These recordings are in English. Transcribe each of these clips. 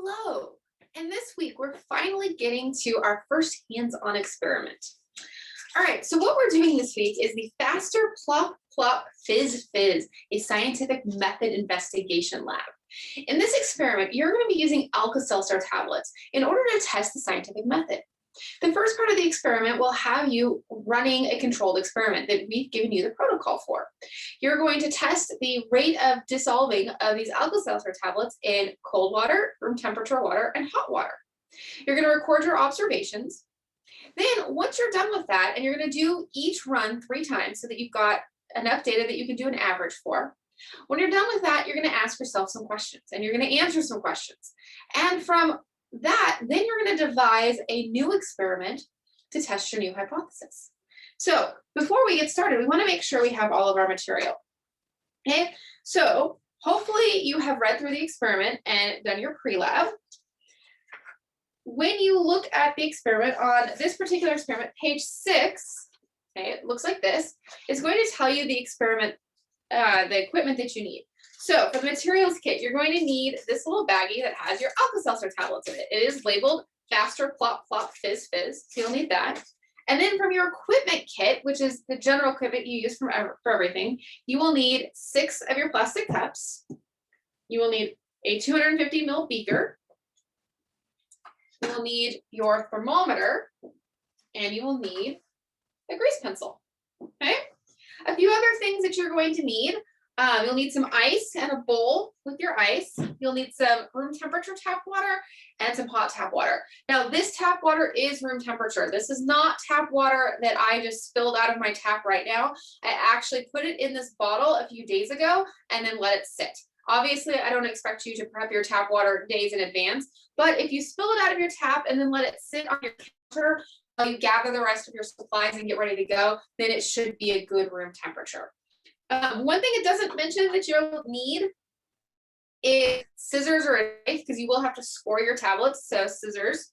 Hello, and this week we're finally getting to our first hands-on experiment. All right, so what we're doing this week is the Faster Plop, Plop, Fizz, Fizz, a scientific method investigation lab. In this experiment, you're going to be using Alka-Seltzer tablets in order to test the scientific method. The first part of the experiment will have you running a controlled experiment that we've given you the protocol for. You're going to test the rate of dissolving of these Alka-Seltzer tablets in cold water, room temperature water, and hot water. You're going to record your observations. Then once you're done with that, and you're going to do each run 3 times so that you've got enough data that you can do an average for. When you're done with that, you're going to ask yourself some questions and you're going to answer some questions. And from that, then you're going to devise a new experiment to test your new hypothesis. So before we get started, we want to make sure we have all of our material. Okay, so hopefully you have read through the experiment and done your pre-lab. When you look at the experiment on this particular experiment, page 6, okay, it looks like this, it's going to tell you the experiment, the equipment that you need. So for the materials kit, you're going to need this little baggie that has your Alka-Seltzer tablets in it. It is labeled Faster Plop, Plop, Fizz, Fizz, so you'll need that. And then from your equipment kit, which is the general equipment you use for everything, you will need 6 of your plastic cups. You will need a 250 ml beaker. You will need your thermometer, and you will need a grease pencil, okay? A few other things that you're going to need. You'll need some ice and a bowl with your ice. You'll need some room temperature tap water and some hot tap water. Now this tap water is room temperature. This is not tap water that I just spilled out of my tap right now. I actually put it in this bottle a few days ago and then let it sit. Obviously, I don't expect you to prep your tap water days in advance, but if you spill it out of your tap and then let it sit on your counter while you gather the rest of your supplies and get ready to go, then it should be a good room temperature. One thing it doesn't mention that you'll need is scissors or a knife because you will have to score your tablets, so scissors.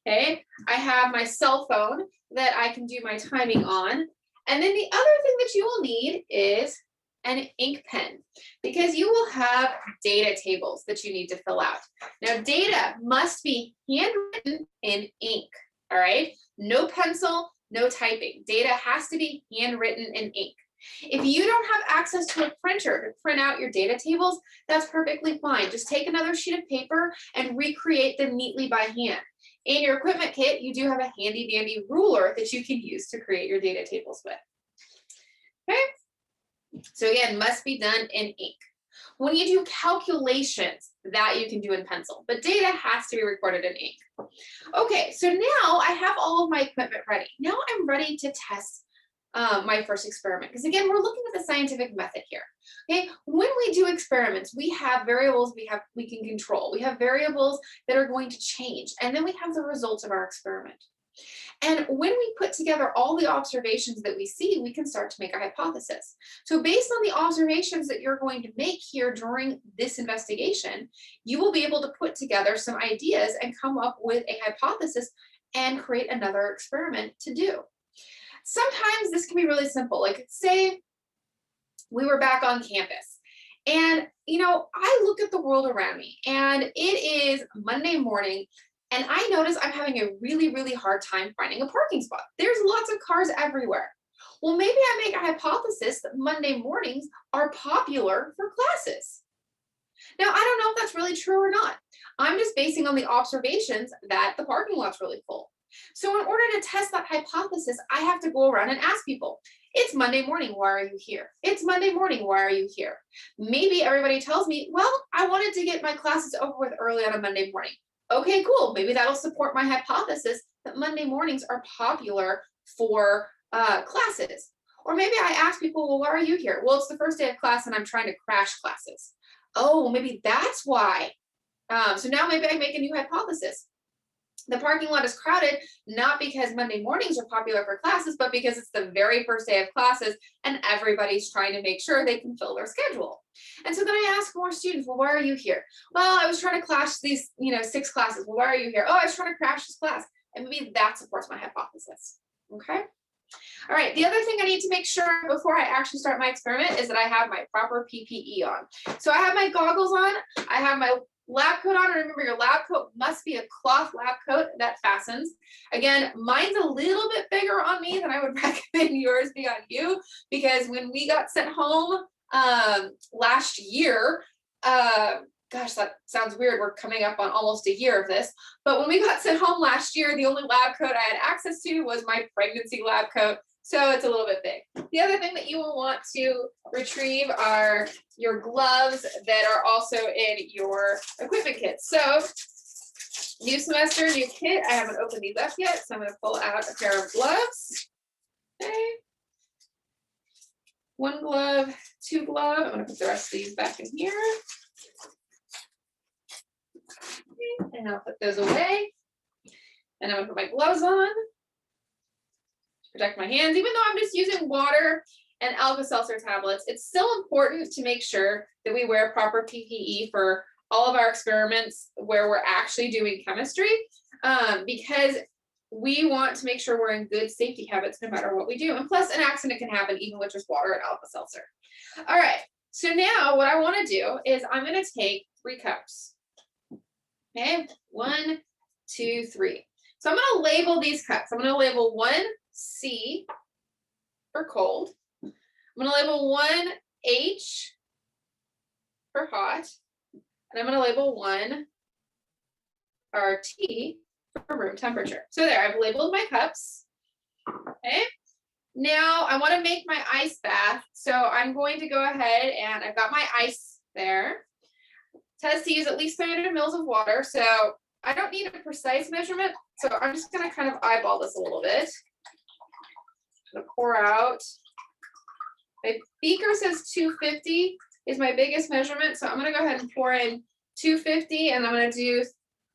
Okay, I have my cell phone that I can do my timing on. And then the other thing that you will need is an ink pen because you will have data tables that you need to fill out. Now, data must be handwritten in ink, all right? No pencil, no typing. Data has to be handwritten in ink. If you don't have access to a printer to print out your data tables, that's perfectly fine. Just take another sheet of paper and recreate them neatly by hand. In your equipment kit, you do have a handy dandy ruler that you can use to create your data tables with. Okay? So again, must be done in ink. When you do calculations, that you can do in pencil, but data has to be recorded in ink. Okay, so now I have all of my equipment ready. Now I'm ready to test my first experiment, because again, we're looking at the scientific method here. Okay, when we do experiments, we have variables we can control. We have variables that are going to change, and then we have the results of our experiment. And when we put together all the observations that we see, we can start to make a hypothesis. So based on the observations that you're going to make here during this investigation, you will be able to put together some ideas and come up with a hypothesis and create another experiment to do. Sometimes this can be really simple. Like say we were back on campus and, I look at the world around me and it is Monday morning and I notice I'm having a really, really hard time finding a parking spot. There's lots of cars everywhere. Well, maybe I make a hypothesis that Monday mornings are popular for classes. Now, I don't know if that's really true or not. I'm just basing on the observations that the parking lot's really full. So in order to test that hypothesis, I have to go around and ask people, it's Monday morning, why are you here? It's Monday morning, why are you here? Maybe everybody tells me, well, I wanted to get my classes over with early on a Monday morning. Okay, cool. Maybe that'll support my hypothesis that Monday mornings are popular for classes. Or maybe I ask people, well, why are you here? Well, it's the first day of class and I'm trying to crash classes. Oh, well, maybe that's why. So now maybe I make a new hypothesis. The parking lot is crowded, not because Monday mornings are popular for classes, but because it's the very first day of classes and everybody's trying to make sure they can fill their schedule. And so then I ask more students, well, why are you here? Well, I was trying to crash these, 6 classes. Well, why are you here? Oh, I was trying to crash this class. And maybe that supports my hypothesis. Okay. All right. The other thing I need to make sure before I actually start my experiment is that I have my proper PPE on. So I have my goggles on. I have my lab coat on. Remember, your lab coat must be a cloth lab coat that fastens. Again, mine's a little bit bigger on me than I would recommend yours be on you, because when we got sent home last year, gosh, that sounds weird. We're coming up on almost a year of this. But when we got sent home last year, the only lab coat I had access to was my pregnancy lab coat. So it's a little bit big. The other thing that you will want to retrieve are your gloves that are also in your equipment kit. So new semester, new kit. I haven't opened these up yet, so I'm going to pull out a pair of gloves. Okay. One glove, two glove. I'm going to put the rest of these back in here. Okay. And I'll put those away. And I'm going to put my gloves on. Protect my hands, even though I'm just using water and Alka-Seltzer tablets. It's still important to make sure that we wear proper PPE for all of our experiments where we're actually doing chemistry, because we want to make sure we're in good safety habits no matter what we do. And plus, an accident can happen even with just water and Alka-Seltzer. All right, so now what I want to do is I'm going to take 3 cups. Okay, 1, 2, 3. So I'm going to label these cups. I'm going to label 1 C for cold. I'm going to label 1 H for hot. And I'm going to label 1 RT for room temperature. So there, I've labeled my cups. Okay. Now I want to make my ice bath. So I'm going to go ahead and I've got my ice there. It says to use at least 300 mils of water. So I don't need a precise measurement. So I'm just going to kind of eyeball this a little bit. I'm going to pour out. My beaker says 250 is my biggest measurement. So I'm going to go ahead and pour in 250 and I'm going to do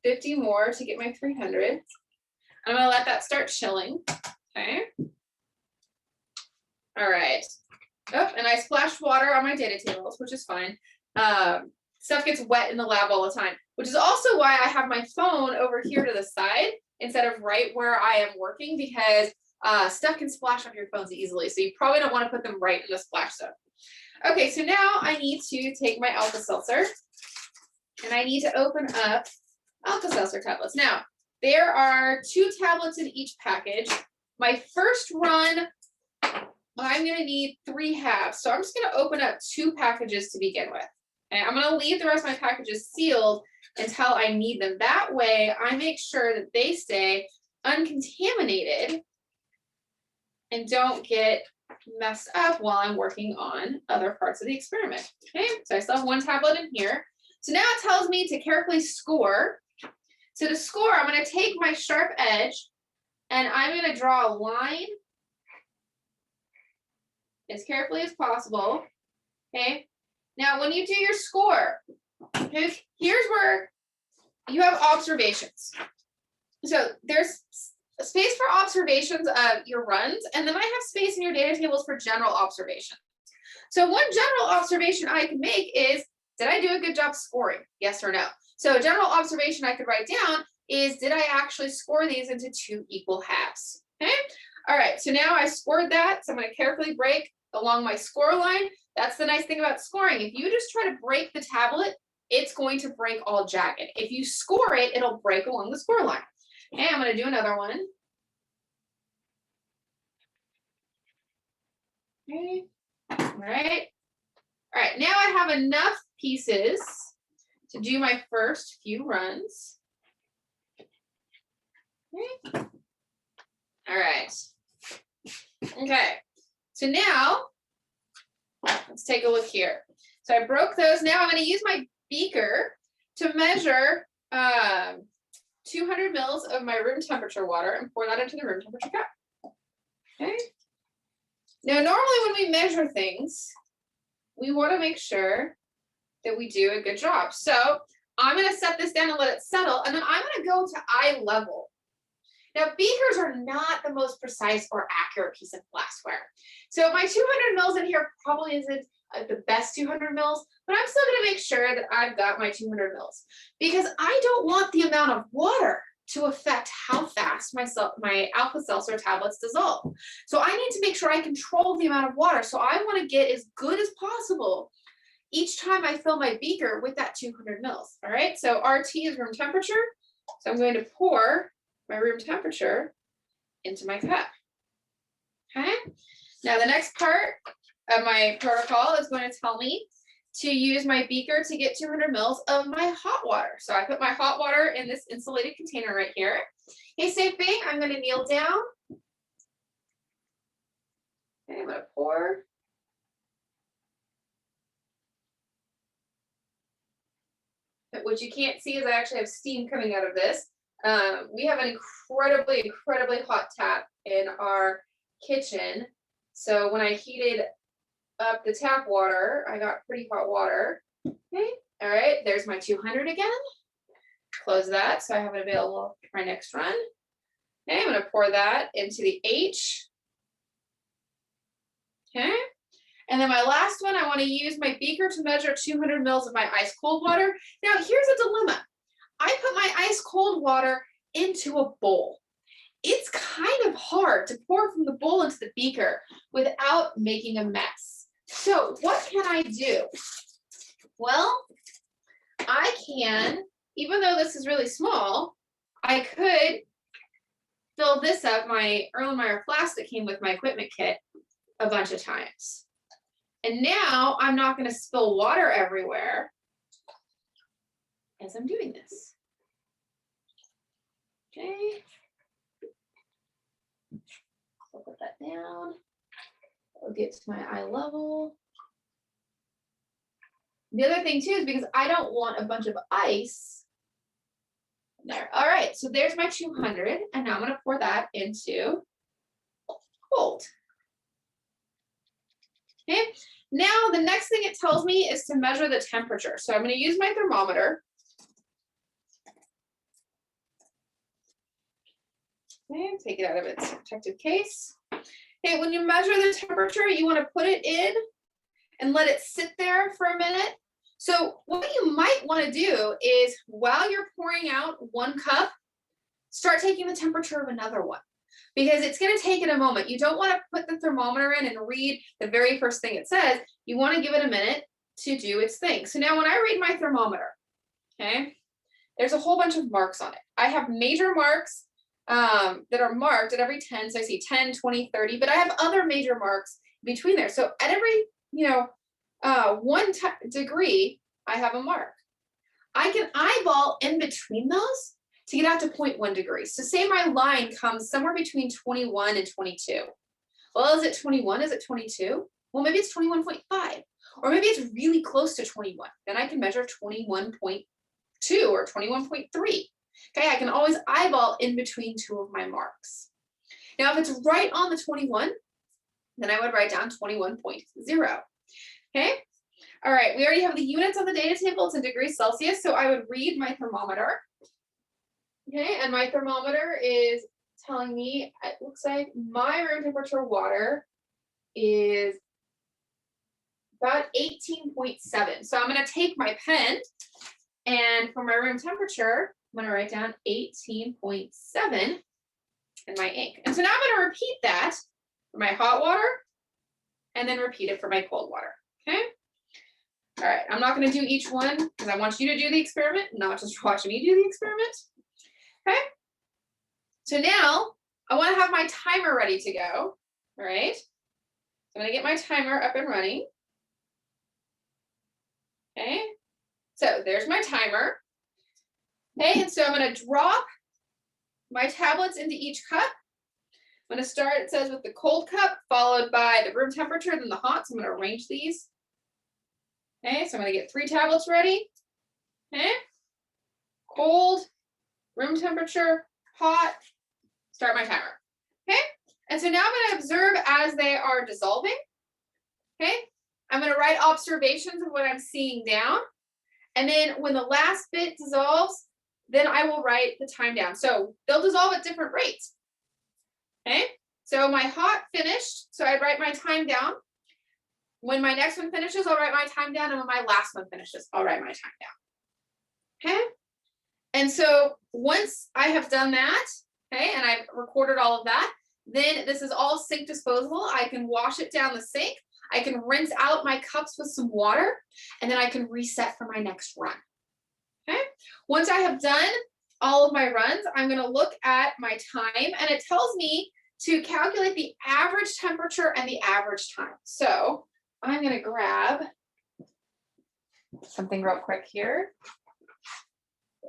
50 more to get my 300. I'm going to let that start chilling. Okay. All right. Oh, and I splashed water on my data tables, which is fine. Stuff gets wet in the lab all the time, which is also why I have my phone over here to the side instead of right where I am working, because stuff can splash off your phones easily. So you probably don't want to put them right in the splash zone. Okay, so now I need to take my Alka-Seltzer and I need to open up Alka-Seltzer tablets. Now, there are 2 tablets in each package. My first run, I'm going to need 3 halves. So I'm just going to open up 2 packages to begin with. And I'm going to leave the rest of my packages sealed until I need them. That way, I make sure that they stay uncontaminated and don't get messed up while I'm working on other parts of the experiment. Okay, so I still have 1 tablet in here. So now it tells me to carefully score. So to score, I'm going to take my sharp edge and I'm going to draw a line as carefully as possible. Okay. Now, when you do your score, okay, here's where you have observations. So there's space for observations of your runs, and then I have space in your data tables for general observations. So one general observation I can make is, did I do a good job scoring? Yes or no? So a general observation I could write down is, did I actually score these into 2 equal halves? Okay. All right. So now I scored that. So I'm going to carefully break along my score line. That's the nice thing about scoring. If you just try to break the tablet, it's going to break all jagged. If you score it, it'll break along the score line. Okay, I'm going to do another one. Okay. All right. All right. Now I have enough pieces to do my first few runs. Okay. All right. Okay. So now let's take a look here. So I broke those. Now I'm going to use my beaker to measure 200 mils of my room temperature water and pour that into the room temperature cup. Okay. Now, normally when we measure things, we want to make sure that we do a good job. So I'm going to set this down and let it settle, and then I'm going to go to eye level. Now, beakers are not the most precise or accurate piece of glassware. So my 200 mils in here probably isn't the best 200 mils, but I'm still going to make sure that I've got my 200 mils, because I don't want the amount of water to affect how fast my Alka-Seltzer tablets dissolve. So I need to make sure I control the amount of water. So I want to get as good as possible each time I fill my beaker with that 200 mils. All right, so RT is room temperature. So I'm going to pour my room temperature into my cup. Okay, now the next part of my protocol is going to tell me to use my beaker to get 200 mils of my hot water. So I put my hot water in this insulated container right here. Hey, same thing, I'm going to kneel down. Okay, I'm going to pour. But what you can't see is I actually have steam coming out of this. We have an incredibly hot tap in our kitchen. So when I heated up the tap water, I got pretty hot water. Okay, all right, there's my 200 again. Close that so I have it available for my next run. Okay, I'm gonna pour that into the H. Okay, and then my last one, I want to use my beaker to measure 200 mils of my ice cold water. Now here's a dilemma. I put my ice cold water into a bowl. It's kind of hard to pour from the bowl into the beaker without making a mess. So what can I do? Well, I can, even though this is really small, I could fill this up, my Erlenmeyer flask that came with my equipment kit, a bunch of times. And now I'm not going to spill water everywhere as I'm doing this. Okay. I'll put that down. I'll get to my eye level. The other thing too is because I don't want a bunch of ice there. All right, so there's my 200, and now I'm going to pour that into cold. Okay, now the next thing it tells me is to measure the temperature. So I'm going to use my thermometer. Okay, take it out of its protective case. Okay, when you measure the temperature, you want to put it in and let it sit there for a minute. So what you might want to do is while you're pouring out one cup, start taking the temperature of another one, because it's going to take it a moment. You don't want to put the thermometer in and read the very first thing it says. You want to give it a minute to do its thing. So now when I read my thermometer, okay, there's a whole bunch of marks on it. I have major marks that are marked at every 10. So I see 10, 20, 30, but I have other major marks between there. So at every, 1 degree, I have a mark. I can eyeball in between those to get out to 0.1 degrees. So say my line comes somewhere between 21 and 22. Well, is it 21? Is it 22? Well, maybe it's 21.5, or maybe it's really close to 21. Then I can measure 21.2 or 21.3. Okay, I can always eyeball in between two of my marks. Now, if it's right on the 21, then I would write down 21.0. Okay, all right, we already have the units on the data table. It's in degrees Celsius, so I would read my thermometer. Okay, and my thermometer is telling me, it looks like my room temperature water is about 18.7. So I'm going to take my pen, and for my room temperature, I'm going to write down 18.7 in my ink. And so now I'm going to repeat that for my hot water, and then repeat it for my cold water. Okay. All right. I'm not going to do each one because I want you to do the experiment, not just watch me do the experiment. Okay. So now I want to have my timer ready to go. All right. So I'm going to get my timer up and running. Okay. So there's my timer. Okay. And so I'm going to drop my tablets into each cup. I'm going to start, it says, with the cold cup, followed by the room temperature, then the hot. So I'm going to arrange these. Okay, so I'm going to get 3 tablets ready. Okay, cold, room temperature, hot, start my timer. Okay, and so now I'm going to observe as they are dissolving. Okay, I'm going to write observations of what I'm seeing down. And then when the last bit dissolves, then I will write the time down. So they'll dissolve at different rates. Okay, so my hot finished, so I write my time down. When my next one finishes, I'll write my time down, and when my last one finishes, I'll write my time down. Okay, and so once I have done that, okay, and I've recorded all of that, then this is all sink disposable. I can wash it down the sink. I can rinse out my cups with some water, and then I can reset for my next run. Okay, once I have done all of my runs, I'm going to look at my time, and it tells me to calculate the average temperature and the average time. So I'm going to grab something real quick here.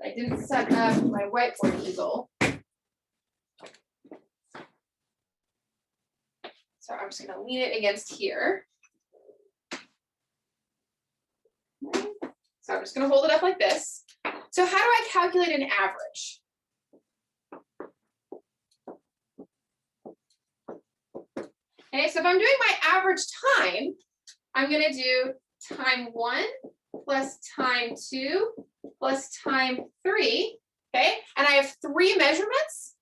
I didn't set up my whiteboard easel. So I'm just going to lean it against here. So I'm just going to hold it up like this. So how do I calculate an average? Okay, so if I'm doing my average time, I'm going to do time 1 plus time 2 plus time 3. Okay, and I have 3 measurements.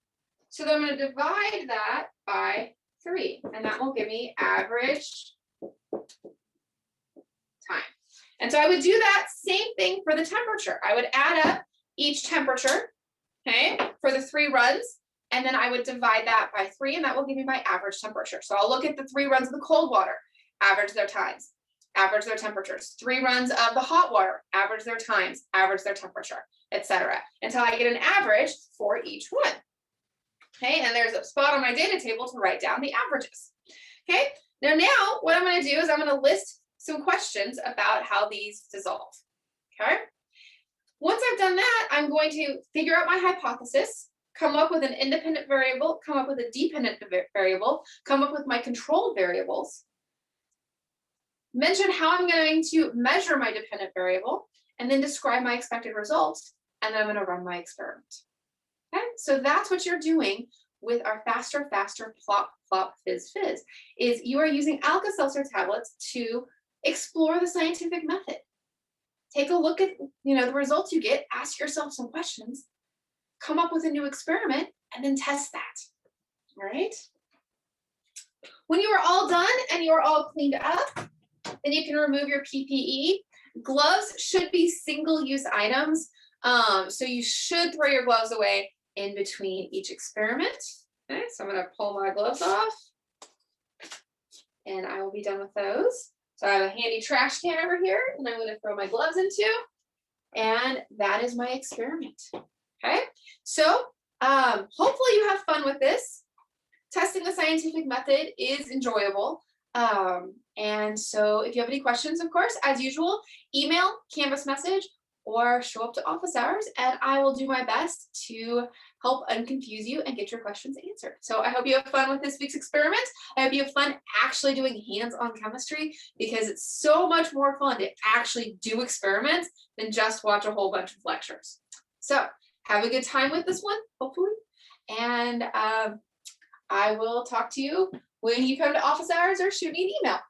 So then I'm going to divide that by 3, and that will give me average time. And so I would do that same thing for the temperature. I would add up each temperature, okay, for the 3 runs, and then I would divide that by 3, and that will give me my average temperature. So I'll look at the 3 runs of the cold water, average their times, average their temperatures. 3 runs of the hot water, average their times, average their temperature, etc., until I get an average for each one. Okay, and there's a spot on my data table to write down the averages. Okay, now what I'm going to do is I'm going to list some questions about how these dissolve. Okay, once I've done that, I'm going to figure out my hypothesis, come up with an independent variable, come up with a dependent variable, come up with my control variables, mention how I'm going to measure my dependent variable, and then describe my expected results, and then I'm going to run my experiment. Okay, so that's what you're doing with our faster, plop, plop, fizz, fizz, is you are using Alka-Seltzer tablets to explore the scientific method. Take a look at, the results you get, ask yourself some questions, come up with a new experiment, and then test that. All right? When you are all done and you are all cleaned up, then you can remove your PPE. Gloves should be single-use items, so you should throw your gloves away in between each experiment. Okay, so I'm going to pull my gloves off, and I will be done with those. So I have a handy trash can over here, and I'm going to throw my gloves into, and that is my experiment. Okay, so hopefully you have fun with this. Testing the scientific method is enjoyable. And so if you have any questions, of course, as usual, email, Canvas message, or show up to office hours, and I will do my best to help unconfuse you and get your questions answered. So I hope you have fun with this week's experiment. I hope you have fun actually doing hands-on chemistry, because it's so much more fun to actually do experiments than just watch a whole bunch of lectures. So have a good time with this one, hopefully, and I will talk to you when you come to office hours or shoot me an email.